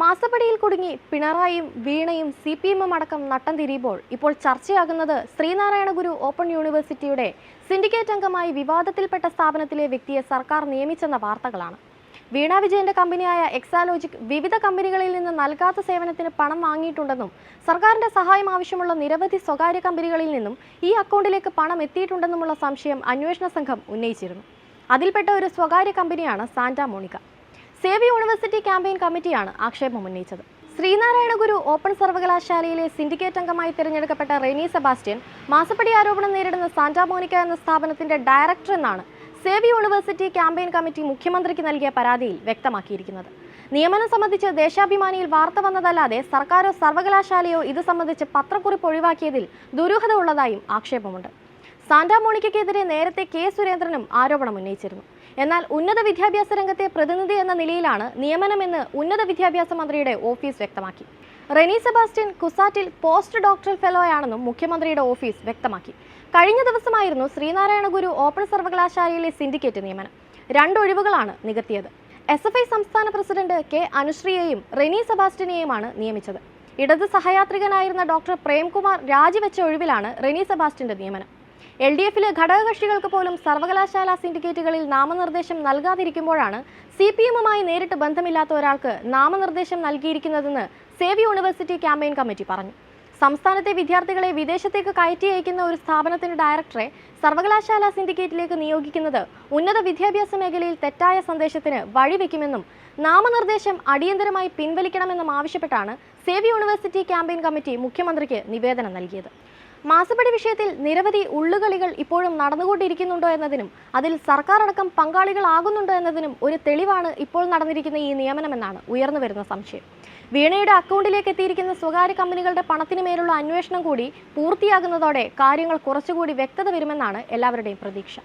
മാസപ്പടിയിൽ കുടുങ്ങി പിണറായിയും വീണയും CPM അടക്കം നട്ടം തിരിയുമ്പോൾ ഇപ്പോൾ ചർച്ചയാകുന്നത് ശ്രീനാരായണ ഗുരു ഓപ്പൺ യൂണിവേഴ്സിറ്റിയുടെ സിൻഡിക്കേറ്റ് അംഗമായി വിവാദത്തിൽപ്പെട്ട സ്ഥാപനത്തിലെ വ്യക്തിയെ സർക്കാർ നിയമിച്ചെന്ന വാർത്തകളാണ്. വീണ വിജയന്റെ കമ്പനിയായ എക്സാലോജിക് വിവിധ കമ്പനികളിൽ നിന്ന് നൽകാത്ത സേവനത്തിന് പണം വാങ്ങിയിട്ടുണ്ടെന്നും സർക്കാരിന്റെ സഹായം ആവശ്യമുള്ള നിരവധി സ്വകാര്യ കമ്പനികളിൽ നിന്നും ഈ അക്കൗണ്ടിലേക്ക് പണം എത്തിയിട്ടുണ്ടെന്നുമുള്ള സംശയം അന്വേഷണ സംഘം ഉന്നയിച്ചിരുന്നു. അതിൽപ്പെട്ട ഒരു സ്വകാര്യ കമ്പനിയാണ് Santa Monica. Save university campaign കമ്മിറ്റിയാണ് ആക്ഷേപം ഉന്നയിച്ചത്. ശ്രീനാരായണ ഗുരു ഓപ്പൺ സർവകലാശാലയിലെ സിൻഡിക്കേറ്റ് അംഗമായി തിരഞ്ഞെടുക്കപ്പെട്ട റെനി സെബാസ്റ്റ്യൻ മാസപ്പടി ആരോപണം നേരിടുന്ന സാന്റാ മോണിക്ക എന്ന സ്ഥാപനത്തിന്റെ ഡയറക്ടർ എന്നാണ് സേവ് യൂണിവേഴ്സിറ്റി ക്യാമ്പയിൻ കമ്മിറ്റി മുഖ്യമന്ത്രിക്ക് നൽകിയ പരാതിയിൽ വ്യക്തമാക്കിയിരിക്കുന്നത്. നിയമനം സംബന്ധിച്ച് ദേശാഭിമാനിയിൽ വാർത്ത വന്നതല്ലാതെ സർക്കാരോ സർവകലാശാലയോ ഇത് സംബന്ധിച്ച് പത്രക്കുറിപ്പ് ഒഴിവാക്കിയതിൽ ദുരൂഹത ഉള്ളതായും ആക്ഷേപമുണ്ട്. സാന്റാ മോണിക്കയ്ക്കെതിരെ നേരത്തെ കെ സുരേന്ദ്രനും ആരോപണം ഉന്നയിച്ചിരുന്നു. എന്നാൽ ഉന്നത വിദ്യാഭ്യാസ രംഗത്തെ പ്രതിനിധി എന്ന നിലയിലാണ് നിയമനമെന്ന് ഉന്നത വിദ്യാഭ്യാസ മന്ത്രിയുടെ ഓഫീസ് വ്യക്തമാക്കി. റെനി സെബാസ്റ്റ്യൻ കുസാറ്റിൽ പോസ്റ്റ് ഡോക്ടറൽ ഫെലോയാണെന്നും മുഖ്യമന്ത്രിയുടെ ഓഫീസ് വ്യക്തമാക്കി. കഴിഞ്ഞ ദിവസമായിരുന്നു ശ്രീനാരായണ ഗുരു ഓപ്പൺ സർവകലാശാലയിലെ സിൻഡിക്കേറ്റ് നിയമനം. 2 ഒഴിവുകളാണ് നികത്തിയത്. SFI സംസ്ഥാന പ്രസിഡന്റ് കെ അനുശ്രീയെയും റെനി സെബാസ്റ്റ്യനെയുമാണ് നിയമിച്ചത്. ഇടത് സഹയാത്രികനായിരുന്ന ഡോക്ടർ പ്രേംകുമാർ രാജിവെച്ച ഒഴിവിലാണ് റെനി സെബാസ്റ്റ്യന്റെ നിയമനം. LDFിലെ ഘടകകക്ഷികൾക്ക് പോലും സർവകലാശാല സിൻഡിക്കേറ്റുകളിൽ നാമനിർദ്ദേശം നൽകാതിരിക്കുമ്പോഴാണ് CPMമായി നേരിട്ട് ബന്ധമില്ലാത്ത ഒരാൾക്ക് നാമനിർദ്ദേശം നൽകിയിരിക്കുന്നതെന്ന് സേവ് യൂണിവേഴ്സിറ്റി ക്യാമ്പയിൻ കമ്മിറ്റി പറഞ്ഞു. സംസ്ഥാനത്തെ വിദ്യാർത്ഥികളെ വിദേശത്തേക്ക് കയറ്റി അയക്കുന്ന ഒരു സ്ഥാപനത്തിന്റെ ഡയറക്ടറെ സർവകലാശാല സിൻഡിക്കേറ്റിലേക്ക് നിയോഗിക്കുന്നത് ഉന്നത വിദ്യാഭ്യാസ മേഖലയിൽ തെറ്റായ സന്ദേശത്തിന് വഴിവെക്കുമെന്നും നാമനിർദ്ദേശം അടിയന്തരമായി പിൻവലിക്കണമെന്നും ആവശ്യപ്പെട്ടാണ് സേവ് യൂണിവേഴ്സിറ്റി ക്യാമ്പയിൻ കമ്മിറ്റി മുഖ്യമന്ത്രിക്ക് നിവേദനം നൽകിയത്. മാസപ്പടി വിഷയത്തിൽ നിരവധി ഉള്ളുകളികൾ ഇപ്പോഴും നടന്നുകൊണ്ടിരിക്കുന്നുണ്ടോ എന്നതിനും അതിൽ സർക്കാർ അടക്കം പങ്കാളികളാകുന്നുണ്ടോ എന്നതിനും ഒരു തെളിവാണ് ഇപ്പോൾ നടന്നിരിക്കുന്ന ഈ നിയമനമെന്നാണ് ഉയർന്നുവരുന്ന സംശയം. വീണയുടെ അക്കൗണ്ടിലേക്ക് എത്തിയിരിക്കുന്ന സ്വകാര്യ കമ്പനികളുടെ പണത്തിന് മേലുള്ള അന്വേഷണം കൂടി പൂർത്തിയാകുന്നതോടെ കാര്യങ്ങൾ കുറച്ചുകൂടി വ്യക്തത വരുമെന്നാണ് എല്ലാവരുടെയും പ്രതീക്ഷ.